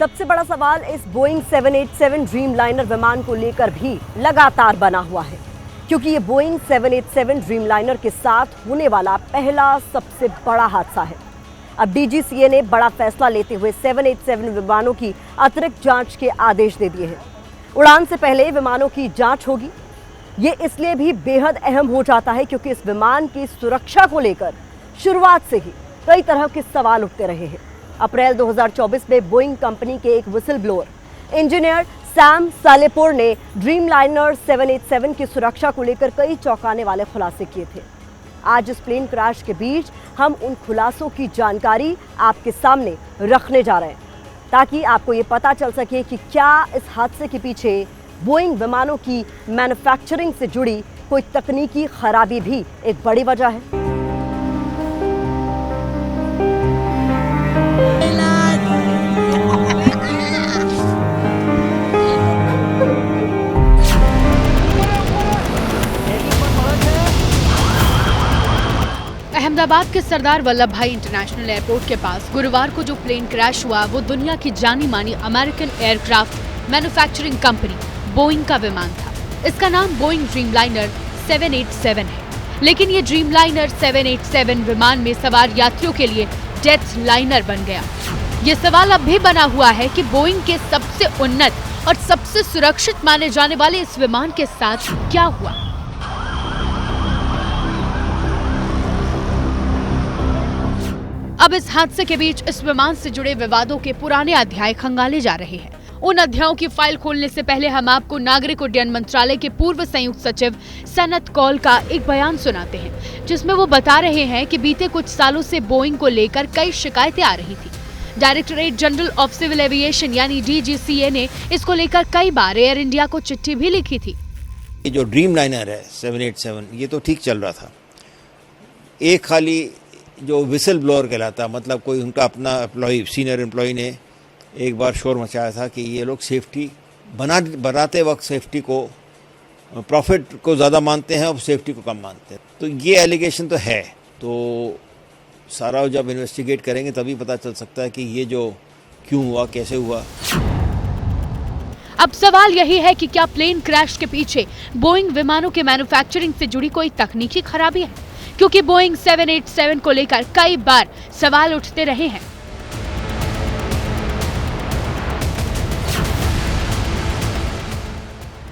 सबसे बड़ा सवाल इस बोइंग 787 ड्रीमलाइनर विमान को लेकर भी लगातार बना हुआ है, क्योंकि ये बोइंग 787 ड्रीमलाइनर के साथ होने वाला पहला सबसे बड़ा हादसा है। अब डीजीसीए ने बड़ा फैसला लेते हुए 787 विमानों की अतिरिक्त जांच के आदेश दे दिए हैं। उड़ान से पहले विमानों की जांच होगी। ये इसलिए भी बेहद अहम हो जाता है क्योंकि इस विमान की सुरक्षा को लेकर शुरुआत से ही कई तरह के सवाल उठते रहे हैं। अप्रैल 2024 में बोइंग कंपनी के एक विसल ब्लोअर इंजीनियर सैम सालेपोर ने ड्रीमलाइनर 787 की सुरक्षा को लेकर कई चौंकाने वाले खुलासे किए थे। आज इस प्लेन क्रैश के बीच हम उन खुलासों की जानकारी आपके सामने रखने जा रहे हैं, ताकि आपको ये पता चल सके कि क्या इस हादसे के पीछे बोइंग विमानों की मैन्युफैक्चरिंग से जुड़ी कोई तकनीकी खराबी भी एक बड़ी वजह है। अहमदाबाद के सरदार वल्लभ भाई इंटरनेशनल एयरपोर्ट के पास गुरुवार को जो प्लेन क्रैश हुआ वो दुनिया की जानी मानी American aircraft manufacturing company Boeing का विमान था। इसका नाम बोइंग ड्रीमलाइनर 787 है, लेकिन ये ड्रीमलाइनर 787 विमान में सवार यात्रियों के लिए डेथ लाइनर बन गया। ये सवाल अब भी बना हुआ है कि बोइंग के सबसे उन्नत और सबसे सुरक्षित माने जाने वाले इस विमान के साथ क्या हुआ। अब इस हादसे के बीच इस विमान से जुड़े विवादों के पुराने अध्याय खंगाले जा रहे हैं। उन अध्यायों की फाइल खोलने से पहले हम आपको नागरिक उड्डयन मंत्रालय के पूर्व संयुक्त सचिव सनत कौल का एक बयान सुनाते हैं, जिसमें वो बता रहे हैं कि बीते कुछ सालों से बोइंग को लेकर कई शिकायतें आ रही थी। Directorate General of Civil Aviation यानी डीजीसीए ने इसको लेकर कई बार एयर इंडिया को चिट्ठी भी लिखी थी। ये जो ड्रीमलाइनर है 787 ये तो ठीक चल रहा था। एक खाली जो विसल ब्लोअर कहलाता, मतलब कोई उनका अपना एम्प्लॉय सीनियर एम्प्लॉय ने एक बार शोर मचाया था कि ये लोग सेफ्टी बनाते वक्त सेफ्टी को प्रॉफिट को ज़्यादा मानते हैं और सेफ्टी को कम मानते हैं। तो ये एलिगेशन तो है, तो सारा जब इन्वेस्टिगेट करेंगे तभी पता चल सकता है कि ये जो क्यों हुआ, कैसे हुआ। अब सवाल यही है कि क्या प्लेन क्रैश के पीछे बोइंग विमानों के मैन्युफैक्चरिंग से जुड़ी कोई तकनीकी खराबी है, क्योंकि बोइंग 787 को लेकर कई बार सवाल उठते रहे हैं।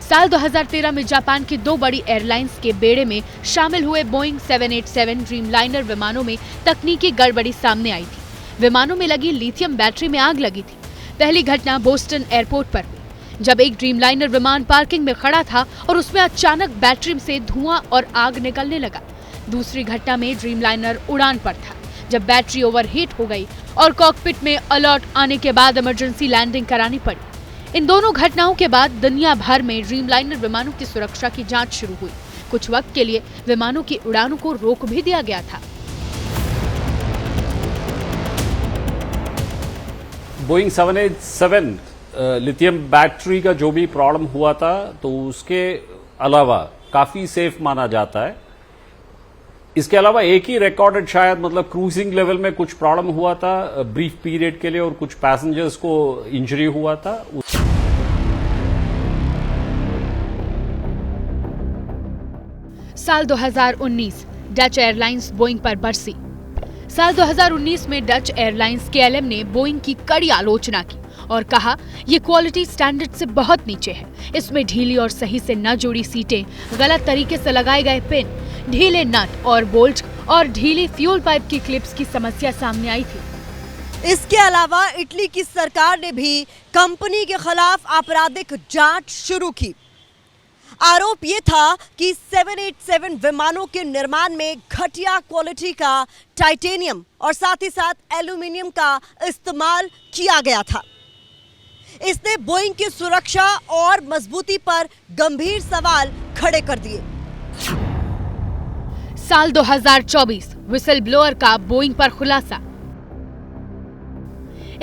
साल 2013 में जापान की दो बड़ी एयरलाइंस के बेड़े में शामिल हुए बोइंग 787 ड्रीमलाइनर विमानों में तकनीकी गड़बड़ी सामने आई थी। विमानों में लगी लिथियम बैटरी में आग लगी थी। पहली घटना बोस्टन एयरपोर्ट पर हुई, जब एक ड्रीमलाइनर विमान पार्किंग में खड़ा था और उसमें अचानक बैटरी से धुआं और आग निकलने लगा। दूसरी घटना में ड्रीमलाइनर उड़ान पर था, जब बैटरी ओवरहीट हो गई और कॉकपिट में अलर्ट आने के बाद इमरजेंसी लैंडिंग करानी पड़ी। इन दोनों घटनाओं के बाद दुनिया भर में ड्रीमलाइनर विमानों की सुरक्षा की जांच शुरू हुई। कुछ वक्त के लिए विमानों की उड़ानों को रोक भी दिया गया था। बोइंग 787 लिथियम बैटरी का जो भी प्रॉब्लम हुआ था, तो उसके अलावा काफी सेफ माना जाता है। इसके अलावा एक ही रिकॉर्डेड शायद मतलब क्रूजिंग लेवल में कुछ प्रॉब्लम हुआ था ब्रीफ पीरियड के लिए और कुछ पैसेंजर्स को इंजरी हुआ था। साल 2019 डच एयरलाइंस बोइंग पर बरसी। साल 2019 में डच एयरलाइंस KLM ने बोइंग की कड़ी आलोचना की और कहा ये क्वालिटी स्टैंडर्ड से बहुत नीचे है। इसमें ढीली और सही से न जुड़ी सीटें, गलत तरीके से लगाए गए पिन, ढीले नट और बोल्ट और ढीली फ्यूल पाइप की क्लिप्स की समस्या सामने आई थी। इसके अलावा इटली की सरकार ने भी कंपनी के खिलाफ आपराधिक जांच शुरू की। आरोप ये था कि 787 विमानों के निर्माण में घटिया क्वालिटी का टाइटेनियम और साथ ही साथ एल्यूमिनियम का इस्तेमाल किया गया था। इसने बोइंग की सुरक्षा और मजबूती पर गंभीर सवाल खड़े कर दिए। साल 2024 विसल ब्लोअर का बोइंग पर खुलासा।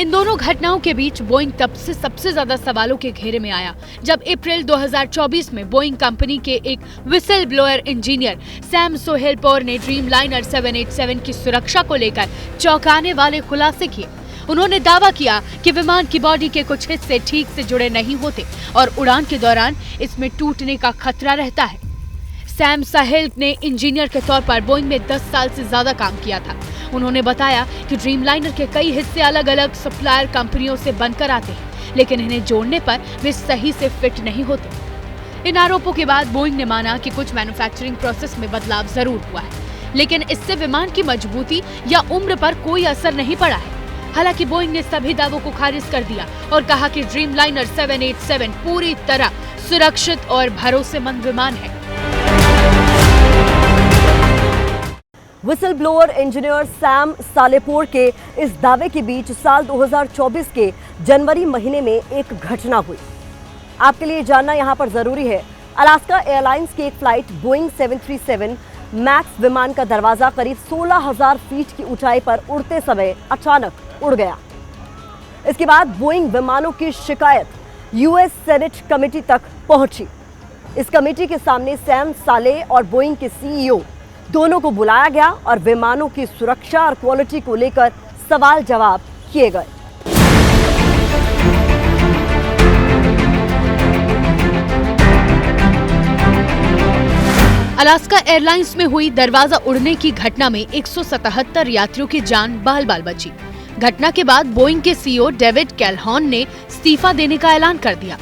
इन दोनों घटनाओं के बीच बोइंग तब से सबसे ज्यादा सवालों के घेरे में आया जब अप्रैल 2024 में बोइंग कंपनी के एक विसल ब्लोअर इंजीनियर सैम सोहेलपोर ने ड्रीमलाइनर 787 की सुरक्षा को लेकर चौंकाने वाले खुलासे किए। उन्होंने दावा किया कि विमान की बॉडी के कुछ हिस्से ठीक से जुड़े नहीं होते और उड़ान के दौरान इसमें टूटने का खतरा रहता है। सैम साहिल ने इंजीनियर के तौर पर बोइंग में 10 साल से ज्यादा काम किया था। उन्होंने बताया कि ड्रीमलाइनर के कई हिस्से अलग अलग सप्लायर कंपनियों से बनकर आते हैं, लेकिन इन्हें जोड़ने पर वे सही से फिट नहीं होते। इन आरोपों के बाद बोइंग ने माना कि कुछ मैन्युफैक्चरिंग प्रोसेस में बदलाव जरूर हुआ है, लेकिन इससे विमान की मजबूती या उम्र पर कोई असर नहीं पड़ा है। हालांकि बोइंग ने सभी दावों को खारिज कर दिया और कहा कि ड्रीमलाइनर 787 पूरी तरह सुरक्षित और भरोसेमंद विमान है। विसल ब्लोअर इंजीनियर सैम सालेपोर के इस दावे के बीच साल 2024 के जनवरी महीने में एक घटना हुई। आपके लिए जानना यहां पर जरूरी है। अलास्का एयरलाइंस की एक फ्लाइट बोइंग 737 मैक्स विमान का दरवाजा करीब 16,000 फीट की ऊंचाई पर उड़ते समय अचानक उड़ गया। इसके बाद बोइंग विमानों की शिकायत यूएस सेनेट कमेटी तक पहुंची। इस कमेटी के सामने सैम साले और बोइंग के सीईओ दोनों को बुलाया गया और विमानों की सुरक्षा और क्वालिटी को लेकर सवाल जवाब किए गए। अलास्का एयरलाइंस में हुई दरवाजा उड़ने की घटना में 177 यात्रियों की जान बाल-बाल बची। घटना के बाद बोइंग के सीईओ डेविड कैलहॉन ने इस्तीफा देने का ऐलान कर दिया।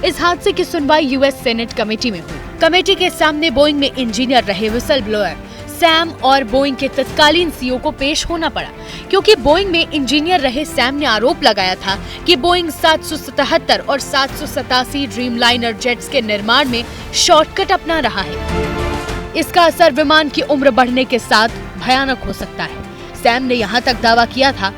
इस हादसे की सुनवाई यूएस सेनेट कमेटी में हुई। कमेटी के सामने बोइंग में इंजीनियर रहे विसल ब्लोअर सैम और बोइंग के तत्कालीन सीईओ को पेश होना पड़ा, क्योंकि बोइंग में इंजीनियर रहे सैम ने आरोप लगाया था कि बोइंग 777 और 787 ड्रीमलाइनर जेट्स के निर्माण में शॉर्टकट अपना रहा है। इसका असर विमान की उम्र बढ़ने के साथ भयानक हो सकता है। सैम ने यहाँ तक दावा किया था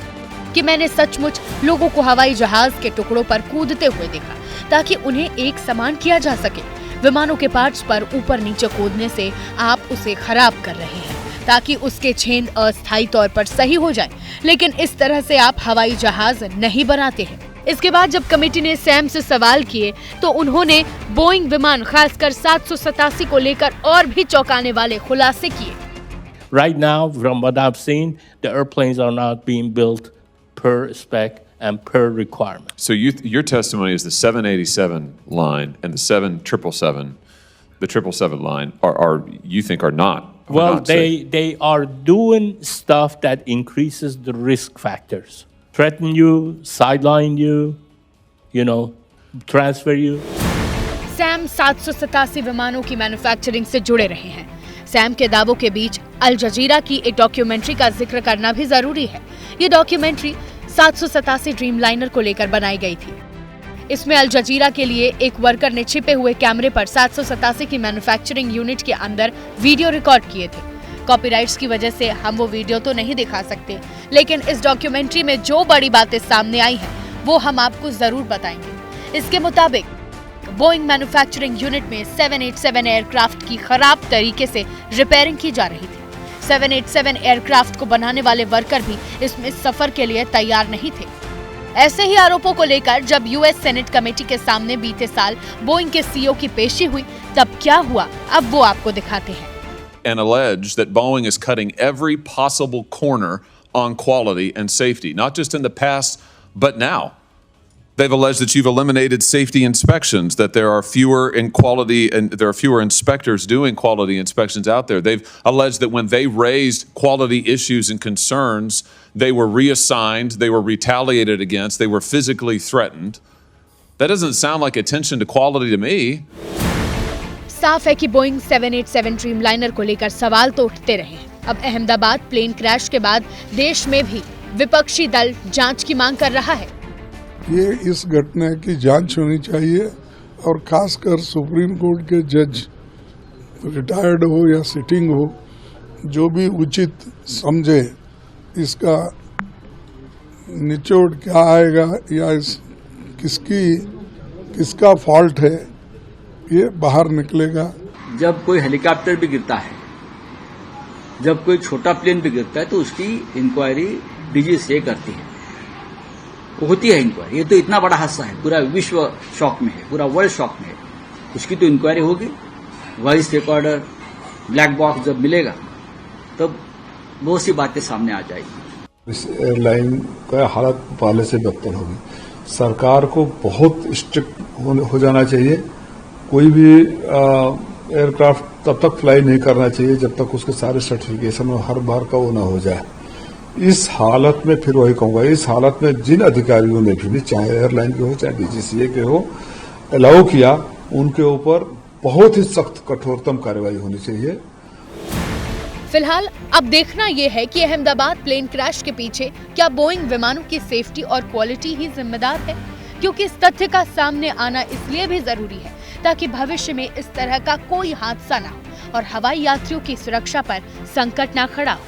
कि मैंने सचमुच लोगों को हवाई जहाज के टुकड़ों पर कूदते हुए देखा ताकि उन्हें एक समान किया जा सके। विमानों के पार्ट्स पर ऊपर नीचे कूदने से आप उसे खराब कर रहे हैं ताकि उसके छेद अस्थायी तौर पर सही हो जाए, लेकिन इस तरह से आप हवाई जहाज नहीं बनाते हैं। इसके बाद जब कमेटी ने सैम से सवाल किए तो उन्होंने बोइंग विमान खासकर 787 को लेकर और भी चौंकाने वाले खुलासे किए। Right now, from what I've seen, the airplanes are not being built per spec and per requirement. So your testimony is the 787 line and the 777, the 777 line are you think are not. Well, not safe. they are doing stuff that increases the risk factors. Threaten you, sideline you, transfer you. Sam 787 विमानों की manufacturing से जुड़े रहे हैं। Sam के दावों के बीच अल जजीरा की एक डॉक्यूमेंट्री का जिक्र करना भी जरूरी है। ये डॉक्यूमेंट्री 787 ड्रीमलाइनर को लेकर बनाई गई थी। इसमें अल जजीरा के लिए एक वर्कर ने छिपे हुए कैमरे पर 787 की मैन्युफैक्चरिंग यूनिट के अंदर वीडियो रिकॉर्ड किए थे। कॉपीराइट्स की वजह से हम वो वीडियो तो नहीं दिखा सकते, लेकिन इस डॉक्यूमेंट्री में जो बड़ी बातें सामने आई हैं वो हम आपको जरूर बताएंगे। इसके मुताबिक बोइंग मैन्युफैक्चरिंग यूनिट में 787 एयरक्राफ्ट की खराब तरीके से रिपेयरिंग की जा रही थी। 787 एयरक्राफ्ट को बनाने वाले वर्कर भी इसमें सफर के लिए तैयार नहीं थे। ऐसे ही आरोपों को लेकर जब यूएस सेनेट कमेटी के सामने बीते साल बोइंग के सीईओ की पेशी हुई तब क्या हुआ, अब वो आपको दिखाते हैं। And allege that Boeing is cutting every possible corner on quality and safety, not just in the past, but now. They've alleged that you've eliminated safety inspections, that there are fewer in quality and there are fewer inspectors doing quality inspections out there. They've alleged that when they raised quality issues and concerns, they were reassigned, they were retaliated against, they were physically threatened. That doesn't sound like attention to quality to me. साफ है कि Boeing 787 Dreamliner को लेकर सवाल तो उठते रहे हैं। अब अहमदाबाद प्लेन क्रैश के बाद देश में भी विपक्षी दल जांच की मांग कर रहा है। ये इस घटना की जांच होनी चाहिए और खासकर सुप्रीम कोर्ट के जज, रिटायर्ड हो या सिटिंग हो, जो भी उचित समझे इसका निचोड़ क्या आएगा या किसका फॉल्ट है ये बाहर निकलेगा। जब कोई हेलीकॉप्टर भी गिरता है, जब कोई छोटा प्लेन भी गिरता है तो उसकी इंक्वायरी डीजीसीए करती है, होती है इंक्वायरी। ये तो इतना बड़ा हादसा है, पूरा विश्व शॉक में है, पूरा वर्ल्ड शॉक में है, उसकी तो इंक्वायरी होगी। वॉइस रिकॉर्डर, ब्लैक बॉक्स जब मिलेगा तब बहुत सी बातें सामने आ जाएगी। इस एयरलाइन का हालत पहले से बदतर होगी। सरकार को बहुत स्ट्रिक्ट हो जाना चाहिए। कोई भी एयरक्राफ्ट तब तक फ्लाई नहीं करना चाहिए जब तक उसके सारे सर्टिफिकेशन हर बार का वो ना हो जाए। इस हालत में फिर वही कहूंगा, इस हालत में जिन अधिकारियों ने भी, चाहे एयरलाइन के हो चाहे डीजीसीए के हो, अलाउ किया, उनके ऊपर बहुत ही सख्त कठोरतम कार्रवाई होनी चाहिए। फिलहाल अब देखना यह है कि अहमदाबाद प्लेन क्रैश के पीछे क्या बोइंग विमानों की सेफ्टी और क्वालिटी ही जिम्मेदार है, क्योंकि इस तथ्य का सामने आना इसलिए भी जरूरी है ताकि भविष्य में इस तरह का कोई हादसा ना हो और हवाई यात्रियों की सुरक्षा पर संकट ना खड़ा हो।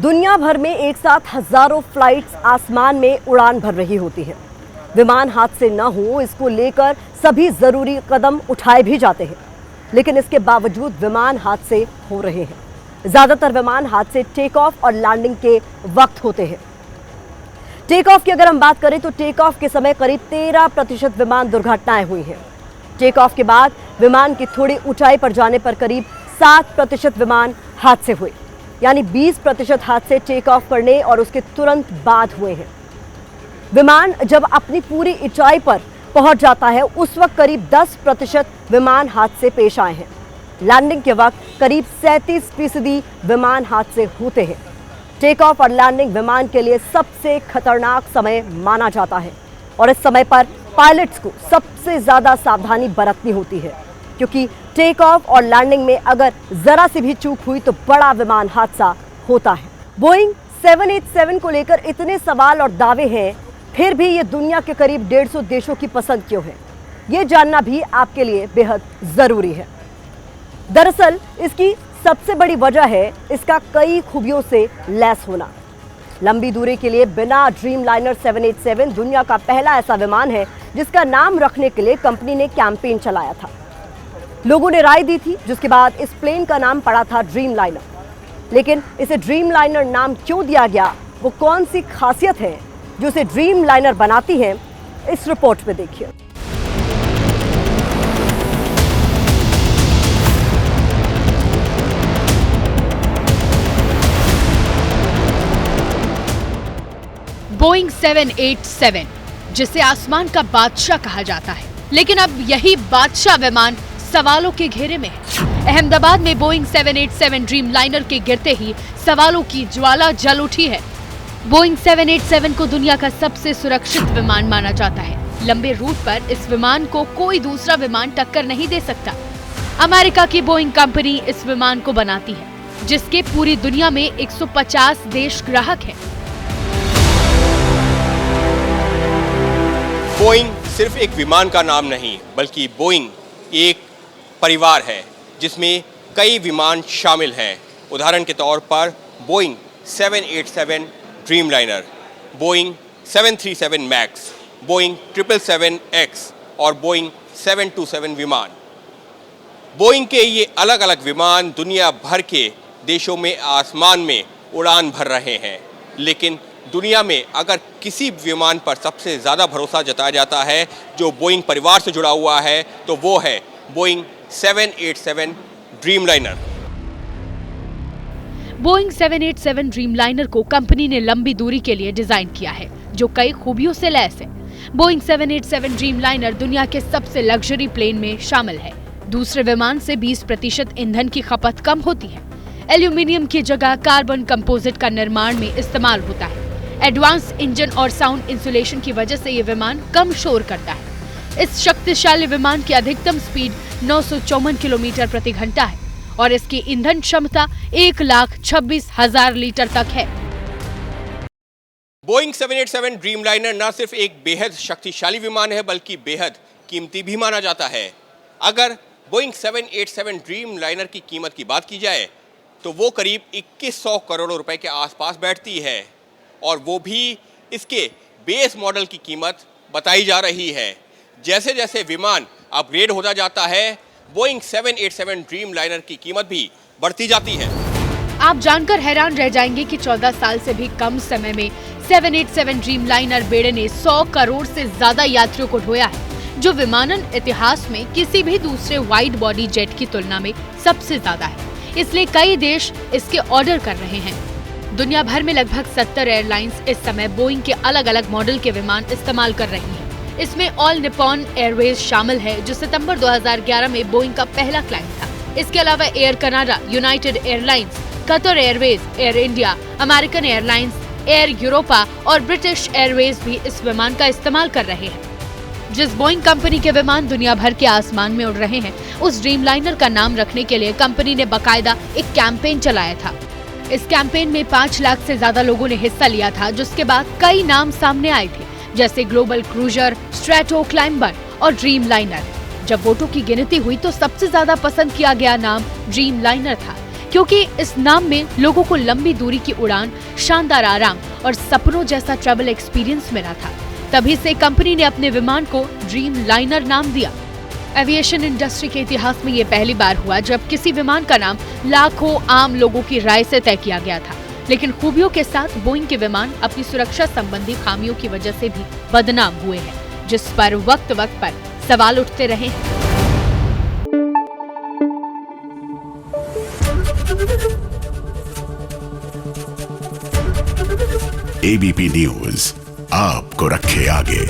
दुनिया भर में एक साथ हजारों फ्लाइट्स आसमान में उड़ान भर रही होती हैं। विमान हादसे न हो इसको लेकर सभी जरूरी कदम उठाए भी जाते हैं, लेकिन इसके बावजूद विमान हादसे हो रहे हैं। ज्यादातर विमान हादसे टेक ऑफ और लैंडिंग के वक्त होते हैं। टेक ऑफ की अगर हम बात करें तो टेक ऑफ के समय करीब 13% विमान दुर्घटनाएं हुई हैं। टेक ऑफ के बाद विमान की थोड़ी ऊंचाई पर जाने पर करीब 7% विमान हादसे हुए, यानी 20% हादसे टेक ऑफ करने और उसके तुरंत बाद हुए हैं। विमान जब अपनी पूरी ऊंचाई पर पहुंच जाता है उस वक्त करीब 10% विमान हादसे पेश आए हैं। लैंडिंग के वक्त करीब 37% विमान हादसे होते हैं। टेक ऑफ और लैंडिंग विमान के लिए सबसे खतरनाक समय माना जाता है और इस समय पर पायलट्स को सबसे ज्यादा सावधानी बरतनी होती है, क्योंकि टेक ऑफ और लैंडिंग में अगर जरा सी भी चूक हुई तो बड़ा विमान हादसा होता है। बोइंग 787 को लेकर इतने सवाल और दावे हैं, फिर भी ये दुनिया के करीब 150 देशों की पसंद क्यों है, ये जानना भी आपके लिए बेहद जरूरी है। दरअसल इसकी सबसे बड़ी वजह है इसका कई खूबियों से लैस होना। लंबी दूरी के लिए बिना ड्रीमलाइनर 787 दुनिया का पहला ऐसा विमान है जिसका नाम रखने के लिए कंपनी ने कैंपेन चलाया था। लोगों ने राय दी थी, जिसके बाद इस प्लेन का नाम पड़ा था ड्रीमलाइनर। लेकिन इसे ड्रीमलाइनर नाम क्यों दिया गया, वो कौन सी खासियत है जो इसे ड्रीमलाइनर बनाती है, इस रिपोर्ट में देखिए। बोइंग 787 जिसे आसमान का बादशाह कहा जाता है, लेकिन अब यही बादशाह विमान सवालों के घेरे में है। अहमदाबाद में बोइंग 787 ड्रीमलाइनर के गिरते ही सवालों की ज्वाला जल उठी है। बोइंग 787 को दुनिया का सबसे सुरक्षित विमान माना जाता है। लंबे रूट पर इस विमान को कोई दूसरा विमान टक्कर नहीं दे सकता। अमेरिका की बोइंग कंपनी इस विमान को बनाती है, जिसके पूरी दुनिया में 150 देश ग्राहक हैं। बोइंग सिर्फ एक विमान का नाम नहीं, बल्कि बोइंग एक परिवार है जिसमें कई विमान शामिल हैं। उदाहरण के तौर पर Boeing 787 Dreamliner, Boeing 737 max, Boeing 777X और बोइंग 727 विमान। बोइंग के ये अलग अलग विमान दुनिया भर के देशों में आसमान में उड़ान भर रहे हैं। लेकिन दुनिया में अगर किसी विमान पर सबसे ज़्यादा भरोसा जताया जाता है जो बोइंग परिवार से जुड़ा हुआ है, तो वो है बोइंग 787 ड्रीमलाइनर। बोइंग 787 ड्रीमलाइनर को कंपनी ने लंबी दूरी के लिए डिजाइन किया है, जो कई खूबियों से लैस है। बोइंग 787 ड्रीमलाइनर दुनिया के सबसे लग्जरी प्लेन में शामिल है। दूसरे विमान से 20% ईंधन की खपत कम होती है। एल्यूमिनियम की जगह कार्बन कंपोजिट का निर्माण में इस्तेमाल होता है। एडवांस इंजन और साउंड इंसुलेशन की वजह से ये विमान कम शोर करता है। इस शक्तिशाली विमान की अधिकतम स्पीड 954 किलोमीटर प्रति घंटा है और इसकी ईंधन क्षमता 1,26,000 लीटर तक है। बोइंग 787 ड्रीमलाइनर न सिर्फ एक बेहद शक्तिशाली विमान है, बल्कि बेहद कीमती भी माना जाता है। अगर बोइंग 787 ड्रीमलाइनर की कीमत की बात की जाए तो वो करीब 2100 करोड़ रुपए के आसपास बैठती है, और वो भी इसके बेस मॉडल की कीमत बताई जा रही है। जैसे जैसे विमान अपग्रेड होता जाता है, बोइंग 787 ड्रीमलाइनर की कीमत भी बढ़ती जाती है। आप जानकर हैरान रह जाएंगे कि 14 साल से भी कम समय में 787 ड्रीमलाइनर बेड़े ने 100 करोड़ से ज्यादा यात्रियों को ढोया है, जो विमानन इतिहास में किसी भी दूसरे वाइड बॉडी जेट की तुलना में सबसे ज्यादा है। इसलिए कई देश इसके ऑर्डर कर रहे हैं। दुनिया भर में लगभग 70 एयरलाइंस इस समय बोइंग के अलग अलग मॉडल के विमान इस्तेमाल कर रही हैं। इसमें ऑल निप्पॉन एयरवेज शामिल है, जो सितंबर 2011 में बोइंग का पहला क्लाइंट था। इसके अलावा air Canada, United airlines, Qatar Airways, air India, American airlines, air Europa और ब्रिटिश एयरवेज भी इस विमान का इस्तेमाल कर रहे हैं। जिस बोइंग कंपनी के विमान दुनिया भर के आसमान में उड़ रहे हैं, उस ड्रीमलाइनर का नाम रखने के लिए कंपनी ने बाकायदा एक कैंपेन चलाया था। इस कैंपेन में 5 लाख से ज्यादा लोगों ने हिस्सा लिया था, जिसके बाद कई नाम सामने आए थे, जैसे ग्लोबल क्रूजर, स्ट्रैटो क्लाइंबर और ड्रीमलाइनर। जब वोटों की गिनती हुई तो सबसे ज्यादा पसंद किया गया नाम ड्रीमलाइनर था, क्योंकि इस नाम में लोगों को लंबी दूरी की उड़ान, शानदार आराम और सपनों जैसा ट्रैवल एक्सपीरियंस मिला था। तभी से कंपनी ने अपने विमान को ड्रीमलाइनर नाम दिया। एविएशन इंडस्ट्री के इतिहास में ये पहली बार हुआ जब किसी विमान का नाम लाखों आम लोगों की राय से तय किया गया था। लेकिन खूबियों के साथ बोइंग के विमान अपनी सुरक्षा संबंधी खामियों की वजह से भी बदनाम हुए हैं, जिस पर वक्त वक्त पर सवाल उठते रहे हैं। एबीपी न्यूज आपको रखे आगे।